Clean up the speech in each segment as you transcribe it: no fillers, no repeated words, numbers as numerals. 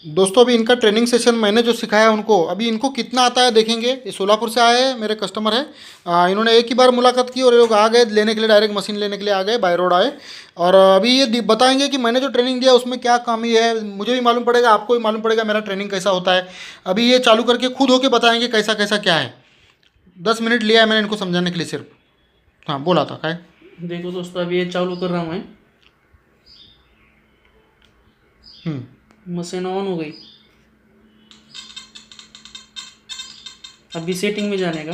दोस्तों अभी इनका ट्रेनिंग सेशन मैंने जो सिखाया उनको, अभी इनको कितना आता है देखेंगे। ये सोलापुर से आए हैं, मेरे कस्टमर है। इन्होंने एक ही बार मुलाकात की और ये लोग आ गए लेने के लिए, डायरेक्ट मशीन लेने के लिए आ गए, बाय रोड आए। और अभी ये बताएंगे कि मैंने जो ट्रेनिंग दिया उसमें क्या कमी है। मुझे भी मालूम पड़ेगा, आपको भी मालूम पड़ेगा मेरा ट्रेनिंग कैसा होता है। अभी ये चालू करके खुद होके बताएंगे कैसा कैसा क्या है। 10 मिनट लिया है मैंने इनको समझाने के लिए सिर्फ। हाँ बोला था क्या है? देखो दोस्तों, अभी ये चालू कर रहा हूँ मैं। मशीन ऑन हो गई। अभी सेटिंग में जाने का,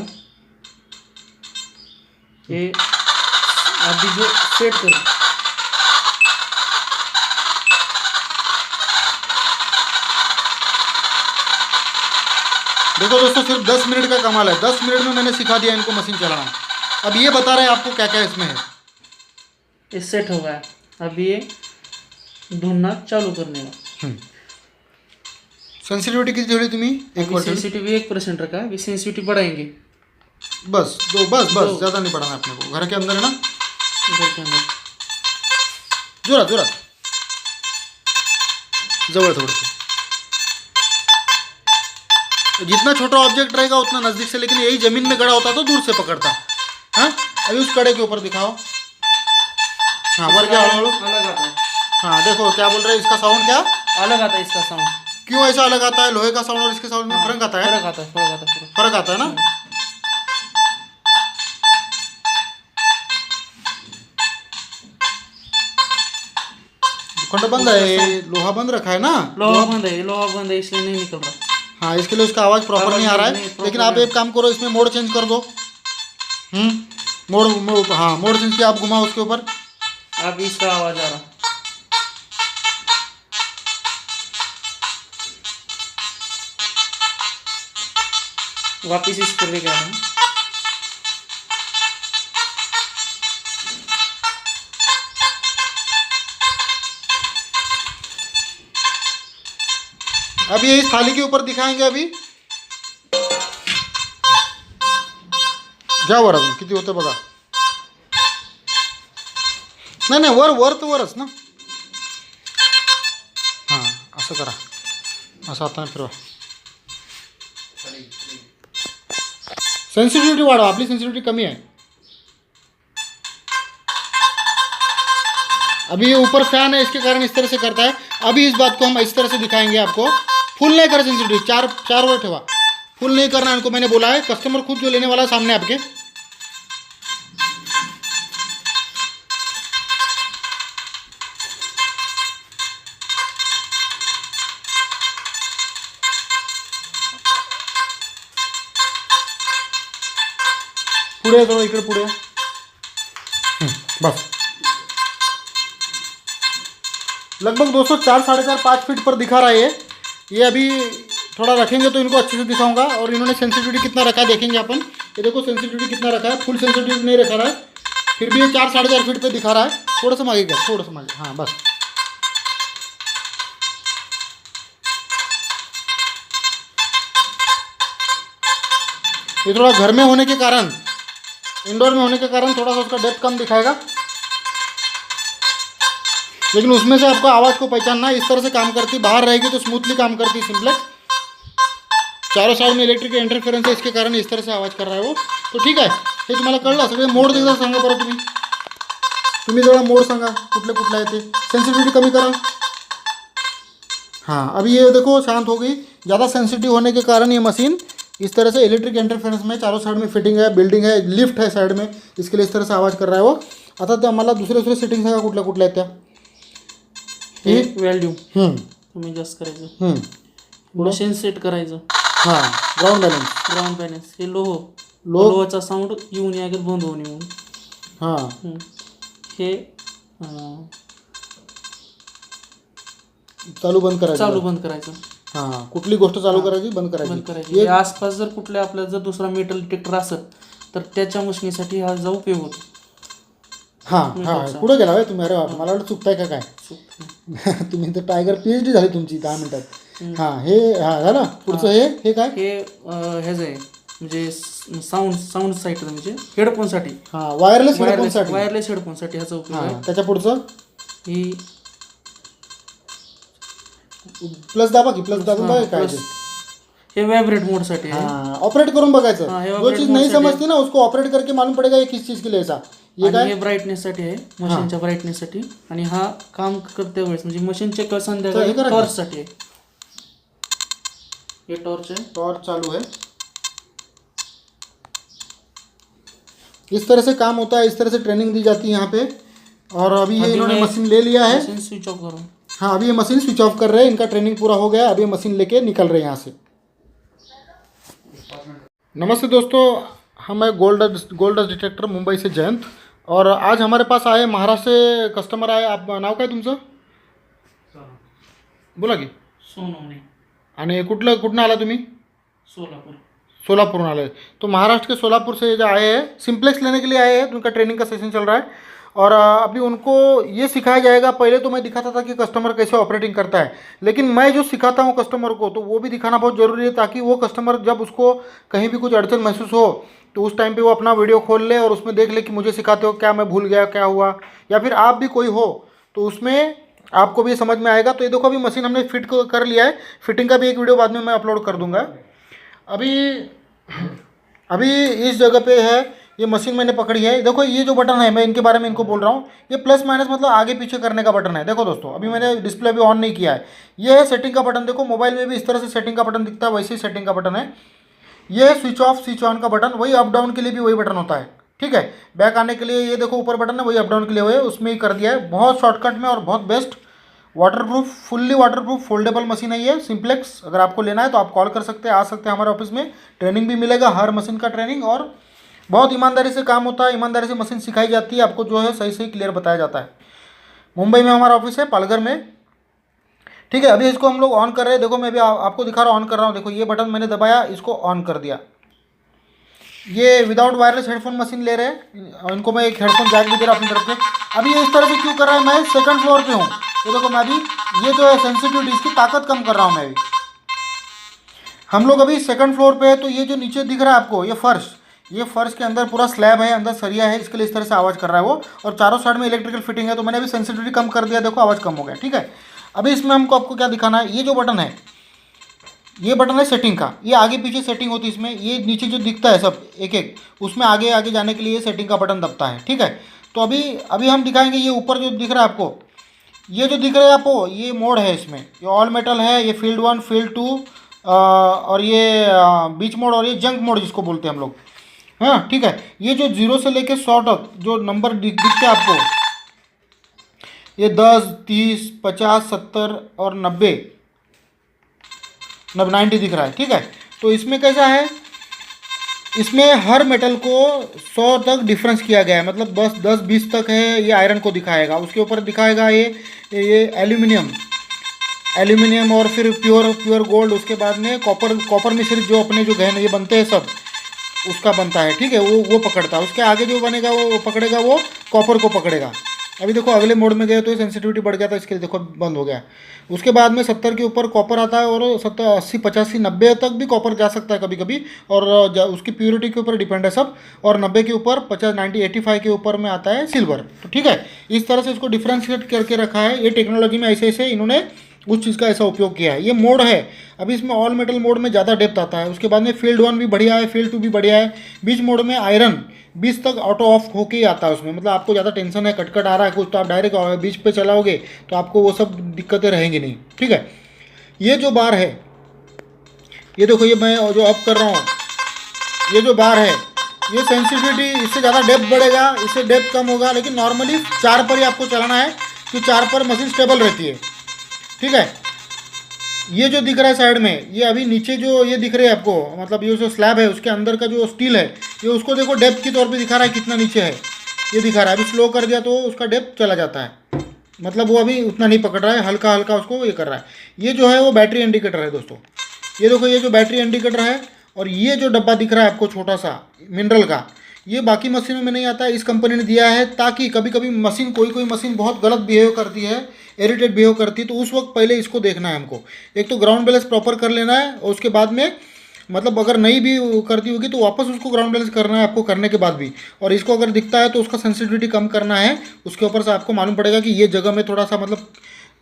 ये अभी जो सेट करो। देखो दोस्तों, सिर्फ 10 मिनट का कमाल है। 10 मिनट में मैंने सिखा दिया इनको मशीन चलाना। अब ये बता रहे हैं आपको क्या क्या इसमें है। ये सेट हो गया। अभी ये ढूंढना चालू करने का। सेंसिटिविटी किती ठेवली तुम्ही? सेंसिटिविटी 1% रखा है। अभी सेंसिटिविटी बढ़ाएंगे। बस दो, बस दो। ज़्यादा नहीं बढ़ाना अपने को। घर के अंदर है ना, इधर के अंदर जोरात जोरात, जवळ थोडंसं। जितना छोटा ऑब्जेक्ट रहेगा उतना नज़दीक से, लेकिन यही ज़मीन में गड़ा होता तो दूर से पकड़ता। हाँ अभी उस कड़े के ऊपर दिखाओ। हाँ वर क्या हळूहळू। अलग आता है। हाँ देखो क्या बोल रहे हैं, इसका साउंड क्या अलग आता है इसका साउंड। क्यों ऐसा अलग आता है? लोहे का साउंड और इसके साउंड में फर्क आता है। फर्क आता है, फर्क आता है। फर्क आता है ना। खंड बंद है, लोहा बंद रखा है ना। लोहा बंद है, लोहा बंद है, इसलिए नहीं निकल रहा। हाँ इसके लिए उसका आवाज़ प्रॉपर नहीं आ रहा है। लेकिन आप एक काम करो, इसमें मोड चेंज कर दो। मोड हाँ मोड चेंज किया, आप घुमाओ उसके ऊपर। अब इसका आवाज आ रहा। वापिस इस पर लेके आ रहा हूँ। अभी ये इस थाली के ऊपर दिखाएंगे। अभी जा वर अजून किती होतं बघा। नाही नाही, वर वर तर वरच ना। हां असं करा, असं हाताने फिरवा। सेन्सिटिव्हिटी वाढवा, आपली सेन्सिटिव्हिटी कमी है। अभी ये ऊपर फैन है, इसके कारण इस तरह से करता है। अभी इस बात को हम इस तरह से दिखाएंगे आपको। फुल नहीं कर सेंसिटिविटी, चार वर ठेवा। फुल नहीं करना इनको, मैंने बोला है। कस्टमर खुद जो लेने वाला है सामने आपके। पुढे थोडं इकडे पुढे। बस लगभग दोस्तों 4, 4.5, 5 फीट पर दिखा रहा है ये अभी थोड़ा रखेंगे तो इनको अच्छे से दिखाऊंगा। और इन्होंने सेंसिटिविटी कितना रखा है देखेंगे अपन। ये देखो सेंसिटिविटी कितना रखा है, फुल सेंसिटिविटी नहीं रखा रहा है, फिर भी ये 4, 4.5 फीट पे दिखा रहा है। थोड़ा सा मागे क्या, थोड़ा सा मागे। हाँ बस ये थोड़ा घर में होने के कारण, इंडोर में होने के कारण थोड़ा सा उसका डेप्थ कम दिखाएगा। लेकिन उसमें से आपको आवाज़ को पहचानना है। इस तरह से काम करती, बाहर रहेगी तो स्मूथली काम करती सिंप्लेक्स। चारों साइड में इलेक्ट्रिक इंटरफेरेंस है, इसके कारण इस तरह से आवाज़ कर रहा है वो। तो ठीक आहे, हे तुम्हाला कळलं सगळे। मोड एकदा सांगा बरं तुम्ही जरा मोड सांगा कुठले कुठले आहे ते। सेंसिटिविटी कमी करा। हाँ अभी ये देखो शांत हो गई। ज़्यादा सेंसिटिव होने के कारण ये मशीन इस तरह से इलेक्ट्रिक इंटरफेरेंस में चारों साइड में फिटिंग है, बिल्डिंग है, लिफ्ट है साइड में, इसके लिए इस तरह से आवाज़ कर रहा है वो। आता त्या मला दुसरे सेटिंग सांगा कुठल्या कुठल्या आहेत त्या। हे व्हॅल्यू तुम्ही जास्त करायचं, मशीन सेट करायचं। हां ग्राउंड बॅलन्स हे लोहाचा साऊंड येऊन यागत बंद होऊन येऊन। हां हे चालू बंद करायचं। हां कुठली गोष्ट चालू करायची, बंद करायची। हे आसपास जर कुठल्या आपल्या जर दुसरा मेटल डिटेक्टर असेल तर त्याच्या मशीनीसाठी हा जा उपयोग होतो। हां हां पुढे गेला भाई तुम्ही। अरे बाप, मला वाटलं चुकताय का काय। तुम्ही तर टायगर PhD झाली तुमची 10 मिनिटात। हां हे हां झालं पुढचं। हे काय? हे ह्याच आहे म्हणजे साऊंड साईट म्हणजे हेडफोनसाठी। हां वायरलेस हेडफोनसाठी ह्याचा उपयोग आहे। त्याच्या पुढचं ही प्लस दाबा की प्लस दाबून बघा काय ते. हे व्हायब्रेट मोडसाठी आहे. हाँ ऑपरेट करून बघायचं. हाँ, हे जो operate चीज़ mode नहीं साठी समझती ना उसको ऑपरेट करके मालूम पड़ेगा ये किस चीज़ के लिए ऐसा. ये आणि काय हे ब्राईटनेससाठी आहे, मशीनच्या ब्राईटनेससाठी. आणि हा काम करते वेळेस म्हणजे मशीनचे तर हे संध्याकाळी करा की. टॉर्चसाठी आहे. हे टॉर्च आहे. टॉर्च चालू है. इस तरह से काम होता है, इस तरह से ट्रेनिंग दी जाती है यहाँ पे. और अभी ये अभी इन्होंने मैं मशीन ले लिया है. मशीन स्विच ऑफ करूँ. हाँ अभी ये मशीन स्विच ऑफ कर रहे हैं, इनका ट्रेनिंग पूरा हो गया. अभी ये मशीन लेके निकल रहे हैं यहाँ से. नमस्ते दोस्तों, हम है गोल्ड डिटेक्टर मुंबई से जयंत. और आज हमारे पास आए महाराष्ट्र से कस्टमर आए. आप नाव काय तुमचं बोला की. सोनवणे, आणि कुठनं आला तुम्ही. सोलापूर. सोलापुर आए. तो महाराष्ट्र के सोलापुर से जो आए हैं सिंप्लेक्स लेने के लिए आए हैं. तो उनका ट्रेनिंग का सेशन चल रहा है और अभी उनको ये सिखाया जाएगा. पहले तो मैं दिखाता था कि कस्टमर कैसे ऑपरेटिंग करता है, लेकिन मैं जो सिखाता हूँ कस्टमर को तो वो भी दिखाना बहुत ज़रूरी है, ताकि वो कस्टमर जब उसको कहीं भी कुछ अड़चन महसूस हो तो उस टाइम पे वो अपना वीडियो खोल ले और उसमें देख ले कि मुझे सिखाते हो क्या, मैं भूल गया क्या हुआ, या फिर आप भी कोई हो तो उसमें आपको भी समझ में आएगा. तो ये देखो अभी मशीन हमने फिट कर लिया है. फिटिंग का भी एक वीडियो बाद में मैं अपलोड कर दूँगा. अभी इस जगह पे है ये मशीन मैंने पकड़ी है. देखो ये जो बटन है, मैं इनके बारे में इनको बोल रहा हूँ, ये प्लस माइनस मतलब आगे पीछे करने का बटन है. देखो दोस्तों अभी मैंने डिस्प्ले भी ऑन नहीं किया है. ये है सेटिंग का बटन. देखो मोबाइल में भी इस तरह से सेटिंग का बटन दिखता है, वैसे ही सेटिंग का बटन है. ये है स्विच ऑफ स्विच ऑन का बटन. वही अप डाउन के लिए भी वही बटन होता है. ठीक है, बैक आने के लिए ये देखो ऊपर बटन है, वही अप डाउन के लिए हुए उसमें ही कर दिया है. बहुत शॉर्टकट में और बहुत best waterproof, fully waterproof foldable machine है ये सिंप्लेक्स. अगर आपको लेना है तो आप कॉल कर सकते हैं, आ सकते हैं हमारे ऑफिस में. ट्रेनिंग भी मिलेगा, हर मशीन का ट्रेनिंग, और बहुत ईमानदारी से काम होता है. ईमानदारी से मशीन सिखाई जाती है, आपको जो है सही सही क्लियर बताया जाता है. मुंबई में हमारा ऑफिस है, पालघर में. ठीक है, अभी इसको हम लोग ऑन कर रहे हैं. देखो मैं अभी आपको दिखा रहा हूँ, ऑन कर रहा हूँ. देखो ये बटन मैंने दबाया, इसको ऑन कर दिया. ये विदाउट वायरलेस हेडफोन मशीन ले रहे हैं. इनको मैं एक हेडफोन जैक भी दे रहा हूँ अपनी तरफ से. अभी ये इस तरह से क्यों कर रहा है, मैं सेकंड फ्लोर पे हूँ. ये देखो मैं अभी ये जो है सेंसिटिविटी, इसकी ताकत कम कर रहा हूँ मैं अभी. हम लोग अभी सेकंड फ्लोर पे है. तो ये जो नीचे दिख रहा है आपको, ये फर्श के अंदर पूरा स्लैब है, अंदर सरिया है, इसके लिए इस तरह से आवाज़ कर रहा है वो. और चारों साइड में इलेक्ट्रिकल फिटिंग है. तो मैंने अभी सेंसिटिविटी कम कर दिया, देखो आवाज़ कम हो गया. ठीक है, अभी इसमें हमको आपको क्या दिखाना है, ये जो बटन है, ये बटन है सेटिंग का. ये आगे पीछे सेटिंग होती है इसमें. ये नीचे जो दिखता है सब एक एक, उसमें आगे आगे जाने के लिए सेटिंग का बटन दबता है. ठीक है, तो अभी हम दिखाएंगे. ये ऊपर जो दिख रहा है आपको, ये जो दिख रहा है आपको, ये मोड है इसमें. ये ऑल मेटल है, ये फील्ड 1 फील्ड 2 और ये बीच मोड, और ये जंक मोड जिसको बोलते हैं हम लोग. हाँ ठीक है, ये जो 0 से लेके 100 तक जो नंबर दिखते हैं आपको, ये 10 30 50 70 और 90 दिख रहा है. ठीक है, तो इसमें कैसा है, इसमें हर मेटल को 100 तक डिफरेंस किया गया है. मतलब बस 10-20 तक है ये आयरन को दिखाएगा, उसके ऊपर दिखाएगा ये एल्यूमिनियम और फिर प्योर गोल्ड. उसके बाद में कॉपर मिश्रित जो अपने जो गहने ये बनते हैं सब, उसका बनता है. ठीक है, वो पकड़ता है. उसके आगे जो बनेगा वो पकड़ेगा, वो कॉपर को पकड़ेगा. अभी देखो अगले मोड में गए तो सेंसिटिविटी बढ़ गया था, इसके लिए देखो बंद हो गया. उसके बाद में 70 के ऊपर कॉपर आता है, और 70 80 85 90 तक भी कॉपर जा सकता है कभी कभी, और उसकी प्योरिटी के ऊपर डिपेंड है सब. और 90 के ऊपर 50 90 85 के ऊपर में आता है सिल्वर. तो ठीक है, इस तरह से इसको डिफ्रेंशिएट करके रखा है. ये टेक्नोलॉजी में ऐसे ऐसे इन्होंने उस चीज़ का ऐसा उपयोग किया है. ये मोड है. अभी इसमें ऑल मेटल मोड में ज़्यादा डेप्थ आता है. उसके बाद में फील्ड 1 भी बढ़िया है, फील्ड 2 भी बढ़िया है. बीच मोड में आयरन 20 तक ऑटो ऑफ होके ही आता है उसमें. मतलब आपको ज़्यादा टेंशन है, कटकट आ रहा है कुछ, तो आप डायरेक्ट बीच पे चलाओगे तो आपको वो सब दिक्कतें रहेंगी नहीं. ठीक है, ये जो बार है, ये देखो, ये मैं जो अप कर रहा हूँ, ये जो बार है, ये सेंसिटिविटी इससे ज़्यादा डेप्थ बढ़ेगा, इससे डेप्थ कम होगा. लेकिन नॉर्मली 4 पर ही आपको चलाना है, कि 4 पर मशीन स्टेबल रहती है. ठीक है, ये जो दिख रहा है साइड में, ये अभी नीचे जो ये दिख रहे हैं आपको, मतलब ये जो स्लैब है उसके अंदर का जो स्टील है, ये उसको देखो डेप्थ के तौर पे दिखा रहा है कितना नीचे है, ये दिखा रहा है. अभी स्लो कर दिया तो उसका डेप्थ चला जाता है, मतलब वो अभी उतना नहीं पकड़ रहा है, हल्का हल्का उसको ये कर रहा है. ये जो है वो बैटरी इंडिकेटर है दोस्तों. ये देखो, ये जो बैटरी इंडिकेटर है, और ये जो डब्बा दिख रहा है आपको छोटा सा मिनरल का, ये बाकी मशीनों में नहीं आता है. इस कंपनी ने दिया है ताकि कभी कभी मशीन कोई मशीन बहुत गलत बिहेव करती है, इरिटेट बिहेव करती है, तो उस वक्त पहले इसको देखना है हमको. एक तो ग्राउंड बैलेंस प्रॉपर कर लेना है, और उसके बाद में मतलब अगर नहीं भी करती होगी तो वापस उसको ग्राउंड बैलेंस करना है आपको करने के बाद भी. और इसको अगर दिखता है तो उसका सेंसिटिविटी कम करना है. उसके ऊपर से आपको मालूम पड़ेगा कि ये जगह में थोड़ा सा मतलब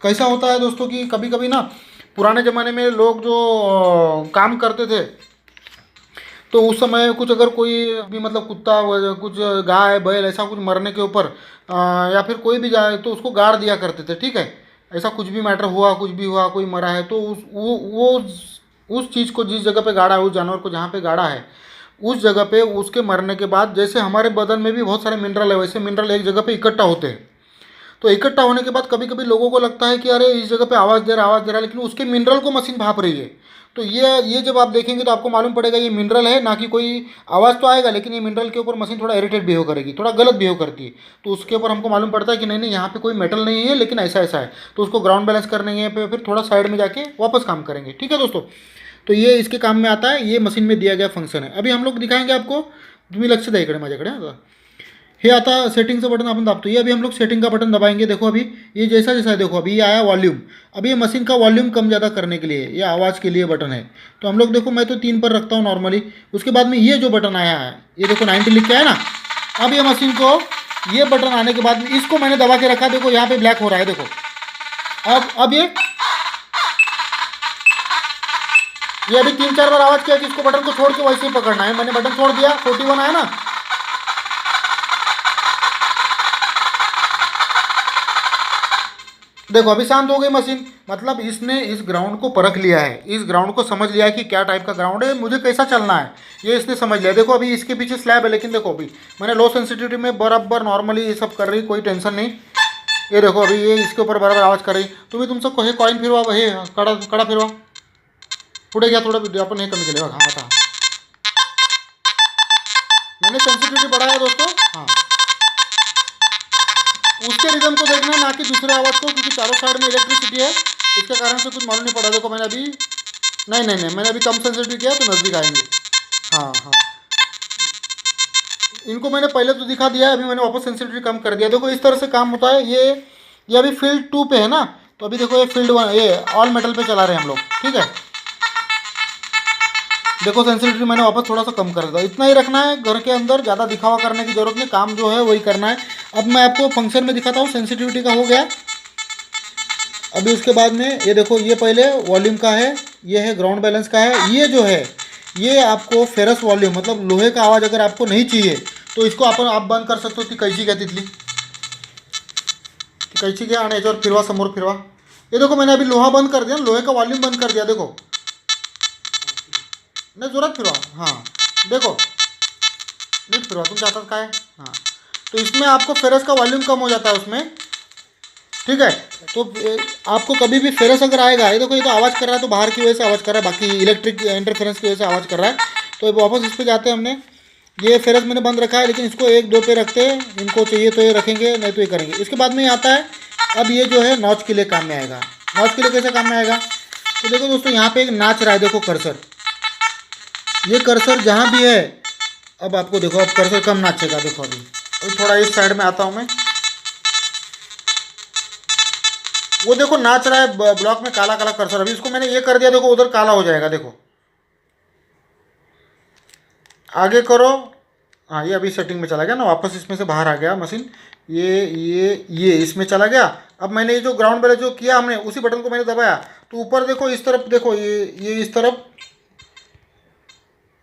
कैसा होता है दोस्तों, कि कभी कभी ना पुराने ज़माने में लोग जो काम करते थे, तो उस समय कुछ अगर कोई भी मतलब कुत्ता कुछ गाय बैल ऐसा कुछ मरने के ऊपर या फिर कोई भी जाए तो उसको गाड़ दिया करते थे, ठीक है। ऐसा कुछ भी मैटर हुआ, कुछ भी हुआ, कोई मरा है, तो उस चीज़ को जिस जगह पे गाड़ा है, उस जानवर को जहाँ पे गाड़ा है, उस जगह पे उसके मरने के बाद जैसे हमारे बदन में भी बहुत सारे मिनरल है, वैसे मिनरल एक जगह पे इकट्ठा होते हैं। तो इकट्ठा होने के बाद कभी कभी लोगों को लगता है कि अरे इस जगह पे आवाज़ दे रहा है, लेकिन उसके मिनरल को मशीन भाप रही है। तो ये जब आप देखेंगे तो आपको मालूम पड़ेगा ये मिनरल है, ना कि कोई आवाज़ तो आएगा, लेकिन ये मिनरल के ऊपर मशीन थोड़ा इरिटेट बिहेव करेगी, थोड़ा गलत बिहेव करती है। तो उसके ऊपर हमको मालूम पड़ता है कि नहीं नहीं, यहाँ पे कोई मेटल नहीं है, लेकिन ऐसा ऐसा है, तो उसको ग्राउंड बैलेंस करने पे फिर थोड़ा साइड में जाके वापस काम करेंगे, ठीक है दोस्तों। तो ये इसके काम में आता है, ये मशीन में दिया गया फंक्शन है। अभी हम लोग दिखाएंगे आपको, तुम्ही लक्ष द्या इकडे माझ्याकडे आता हे आता सेटिंगचं बटन आपण दाबतो, ये अभी हम लोग सेटिंग का बटन दबाएंगे। देखो अभी ये जैसा जैसा है, देखो अभी ये आया वॉल्यूम। अभी ये मशीन का वॉल्यूम कम ज़्यादा करने के लिए, ये आवाज़ के लिए बटन है। तो हम लोग देखो, मैं तो 3 पर रखता हूँ नॉर्मली। उसके बाद में ये जो बटन आया है, ये देखो 90 लिख के है ना। अब ये मशीन को, ये बटन आने के बाद में इसको मैंने दबा के रखा, देखो यहाँ पे ब्लैक हो रहा है, देखो। अब ये अभी 3-4 बार आवाज़ किया कि इसको बटन को छोड़ के वैसे ही पकड़ना है। मैंने बटन छोड़ दिया, 41 आया ना। देखो अभी शांत हो गई मशीन, मतलब इसने इस ग्राउंड को परख लिया है, इस ग्राउंड को समझ लिया है कि क्या टाइप का ग्राउंड है, मुझे कैसा चलना है, ये इसने समझ लिया। देखो अभी इसके पीछे स्लैब है, लेकिन देखो अभी मैंने लो सेंसिटिविटी में बराबर नॉर्मली ये सब कर रही, कोई टेंशन नहीं। ये देखो अभी ये इसके ऊपर बराबर आवाज़ कर रही। तुम्ही तुमचं हे कॉइन फिरवा, हे कडा फिरवा, पुढे घ्या थोडं, आपण हे कमी केलं, हाँ आता मैंने सेंसिटिविटी बढ़ाया दोस्तों। हाँ, उसके रिदम को देखना, ना कि दूसरे आवाज़ को, क्योंकि चारों साइड में इलेक्ट्रिसिटी है, इसके कारण से कुछ मालूम नहीं पड़ा। देखो मैंने अभी नहीं मैंने अभी कम सेंसिटिव किया, तो नज़दीक आएंगे। हाँ हाँ, इनको मैंने पहले तो दिखा दिया है, अभी मैंने वापस सेंसिटिविटी कम कर दिया। देखो इस तरह से काम होता है। ये अभी फील्ड 2 पे है ना, तो अभी देखो ये फील्ड 1, ये ऑल मेटल पे चला रहे हैं हम लोग, ठीक है। देखो सेंसिटिविटी मैंने वापस थोड़ा सा कम कर दिया। इतना ही रखना है घर के अंदर, ज़्यादा दिखावा करने की ज़रूरत नहीं, काम जो है वही करना है। अब मैं आपको फंक्शन में दिखाता हूँ। सेंसिटिविटी का हो गया। अभी उसके बाद में ये देखो, ये पहले वॉल्यूम का है, ये है ग्राउंड बैलेंस का है। ये जो है ये आपको फेरस वॉल्यूम, मतलब लोहे का आवाज़ अगर आपको नहीं चाहिए तो इसको आप बंद कर सकते हो। ती कैची घ्या तिथली, कैची घ्या आणि याच्यावर फिरवा, समोर फिरवा। ये देखो मैंने अभी लोहा बंद कर दिया, लोहे का वॉल्यूम बंद कर दिया। देखो नहीं, जोरात फिरवा, हाँ देखो नीट फिरवा, तुमच्या हातात काय, हाँ। तो इसमें आपको फेरस का वॉल्यूम कम हो जाता है उसमें, ठीक है। तो आपको कभी भी फेरस अगर आएगा, ये देखो ये तो आवाज़ कर रहा है, तो बाहर की वजह से आवाज़ कर रहा है, बाकी इलेक्ट्रिक इंटरफेरेंस की वजह से आवाज़ कर रहा है। तो वापस इस पर जाते हैं। हमने ये फेरस मैंने बंद रखा है, लेकिन इसको 1-2 पे रखते हैं। इनको चाहिए तो ये रखेंगे, नहीं तो ये करेंगे। इसके बाद में ये आता है, अब ये जो है नॉच के लिए काम में आएगा। नॉच के लिए कैसे काम में आएगा, तो देखो दोस्तों यहाँ पे एक नाच रहा है, देखो कर्सर, ये कर्सर जहाँ भी है, अब आपको देखो अब कर्सर कम नाचेगा। देखो अभी थोड़ा इस साइड में आता हूँ मैं, वो देखो नाच रहा है ब्लॉक में, काला काला कर्सर। अभी इसको मैंने ये कर दिया, देखो उधर काला हो जाएगा। देखो आगे करो, हाँ ये अभी सेटिंग में चला गया ना, वापस इसमें से बाहर आ गया मशीन। ये इसमें चला गया। अब मैंने ये जो ग्राउंड बैलेंस जो किया हमने, उसी बटन को मैंने दबाया, तो ऊपर देखो इस तरफ, देखो ये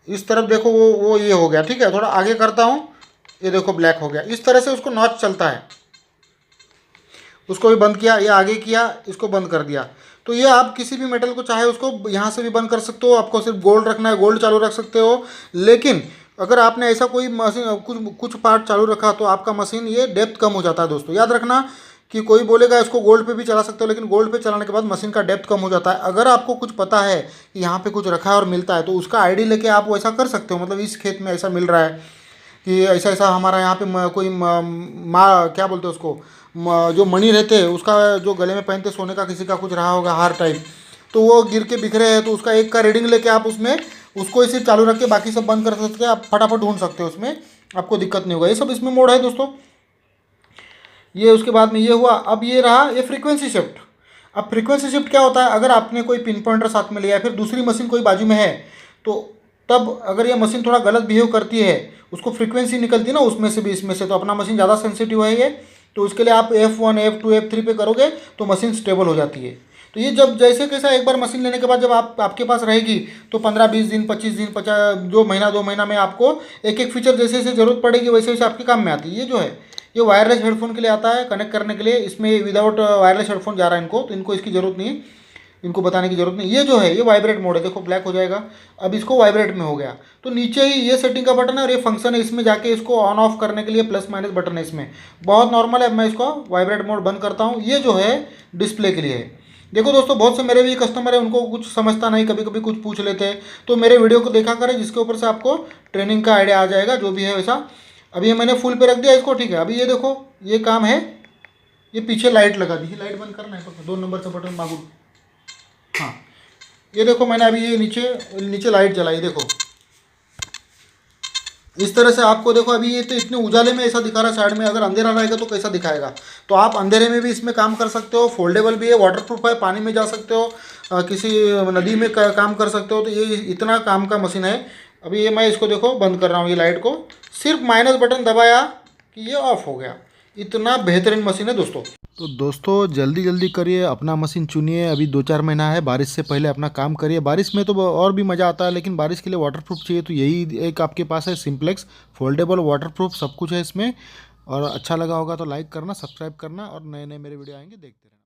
इस तरफ देखो, वो ये हो गया, ठीक है। थोड़ा आगे करता हूँ, ये देखो ब्लैक हो गया। इस तरह से उसको नॉच चलता है। उसको भी बंद किया, ये आगे किया, इसको बंद कर दिया। तो ये आप किसी भी मेटल को चाहे उसको यहाँ से भी बंद कर सकते हो। आपको सिर्फ गोल्ड रखना है, गोल्ड चालू रख सकते हो। लेकिन अगर आपने ऐसा कोई मशीन कुछ पार्ट चालू रखा, तो आपका मशीन ये डेप्थ कम हो जाता है दोस्तों। याद रखना कि कोई बोलेगा इसको गोल्ड पे भी चला सकते हो, लेकिन गोल्ड पे चलाने के बाद मशीन का डेप्थ कम हो जाता है। अगर आपको कुछ पता है कि यहाँ पे कुछ रखा है और मिलता है, तो उसका आईडी लेके आप वैसा कर सकते हो। मतलब इस खेत में ऐसा मिल रहा है कि ऐसा ऐसा हमारा यहाँ पे कोई क्या बोलते हैं उसको, जो मणि रहते हैं, उसका जो गले में पहनते सोने का किसी का कुछ रहा होगा हार टाइप, तो वो गिर के बिखरे हैं, तो उसका एक का रीडिंग लेके आप उसमें उसको इसे चालू रख के बाकी सब बंद कर सकते हैं। आप फटाफट ढूंढ सकते हो, उसमें आपको दिक्कत नहीं होगा। ये सब इसमें मोड है दोस्तों। ये उसके बाद में ये हुआ। अब ये रहा ये फ्रीक्वेंसी शिफ्ट। अब फ्रीक्वेंसी शिफ्ट क्या होता है, अगर आपने कोई पिन पॉइंटर साथ में लिया है, फिर दूसरी मशीन कोई बाजू में है, तो तब अगर ये मशीन थोड़ा गलत बिहेव करती है, उसको फ्रीक्वेंसी निकलती है ना उसमें से भी इसमें से, तो अपना मशीन ज़्यादा सेंसिटिव है ये, तो उसके लिए आप F1 F2 F3 पे करोगे तो मशीन स्टेबल हो जाती है। तो तो ये जब जैसे कैसा एक बार मशीन लेने के बाद जब आपके पास रहेगी तो 15-20 दिन 25 दिन 50 जो महीना 2 महीना में आपको एक एक फीचर जैसे जैसे ज़रूरत पड़ेगी वैसे वैसे आपके काम में आती है। ये जो है ये वायरलेस हेडफोन के लिए आता है कनेक्ट करने के लिए। इसमें विदाउट वायरलेस हेडफोन जा रहा है इनको, तो इनको इसकी ज़रूरत नहीं है, इनको बताने की ज़रूरत नहीं। ये जो है ये वाइब्रेट मोड है, देखो ब्लैक हो जाएगा, अब इसको वाइब्रेट में हो गया। तो नीचे ही ये सेटिंग का बटन है और ये फंक्शन है, इसमें जाके इसको ऑन ऑफ करने के लिए प्लस माइनस बटन है इसमें, बहुत नॉर्मल है। अब मैं इसको वाइब्रेट मोड बंद करता हूँ। ये जो है डिस्प्ले के लिए है। देखो दोस्तों, बहुत से मेरे भी कस्टमर है, उनको कुछ समझता नहीं, कभी कभी कुछ पूछ लेते हैं, तो मेरे वीडियो को देखा करें जिसके ऊपर से आपको ट्रेनिंग का आइडिया आ जाएगा जो भी है वैसा। अभी ये मैंने फुल पे रख दिया इसको, ठीक है। अभी ये देखो ये काम है, ये पीछे लाइट लगा दी, लाइट बंद करना है तो 2 नंबर से बटन मांगू। हाँ ये देखो मैंने अभी ये नीचे नीचे लाइट जलाई, देखो इस तरह से आपको। देखो अभी ये तो इतने उजाले में ऐसा दिखा रहा है साइड में, अगर अंधेरा रहेगा तो कैसा दिखाएगा। तो आप अंधेरे में भी इसमें काम कर सकते हो, फोल्डेबल भी है, वाटरप्रूफ है, पानी में जा सकते हो, किसी नदी में काम कर सकते हो। तो ये इतना काम का मशीन है। अभी ये मैं इसको देखो बंद कर रहा हूँ, ये लाइट को सिर्फ माइनस बटन दबाया कि ये ऑफ हो गया। इतना बेहतरीन मशीन है दोस्तों। तो दोस्तों जल्दी जल्दी करिए, अपना मशीन चुनिए। अभी 2-4 महीना है, बारिश से पहले अपना काम करिए। बारिश में तो और भी मज़ा आता है, लेकिन बारिश के लिए वाटरप्रूफ चाहिए, तो यही एक आपके पास है सिंप्लेक्स, फोल्डेबल, वाटरप्रूफ, सब कुछ है इसमें। और अच्छा लगा होगा तो लाइक करना, सब्सक्राइब करना, और नए नए मेरे वीडियो आएंगे देखते रहना।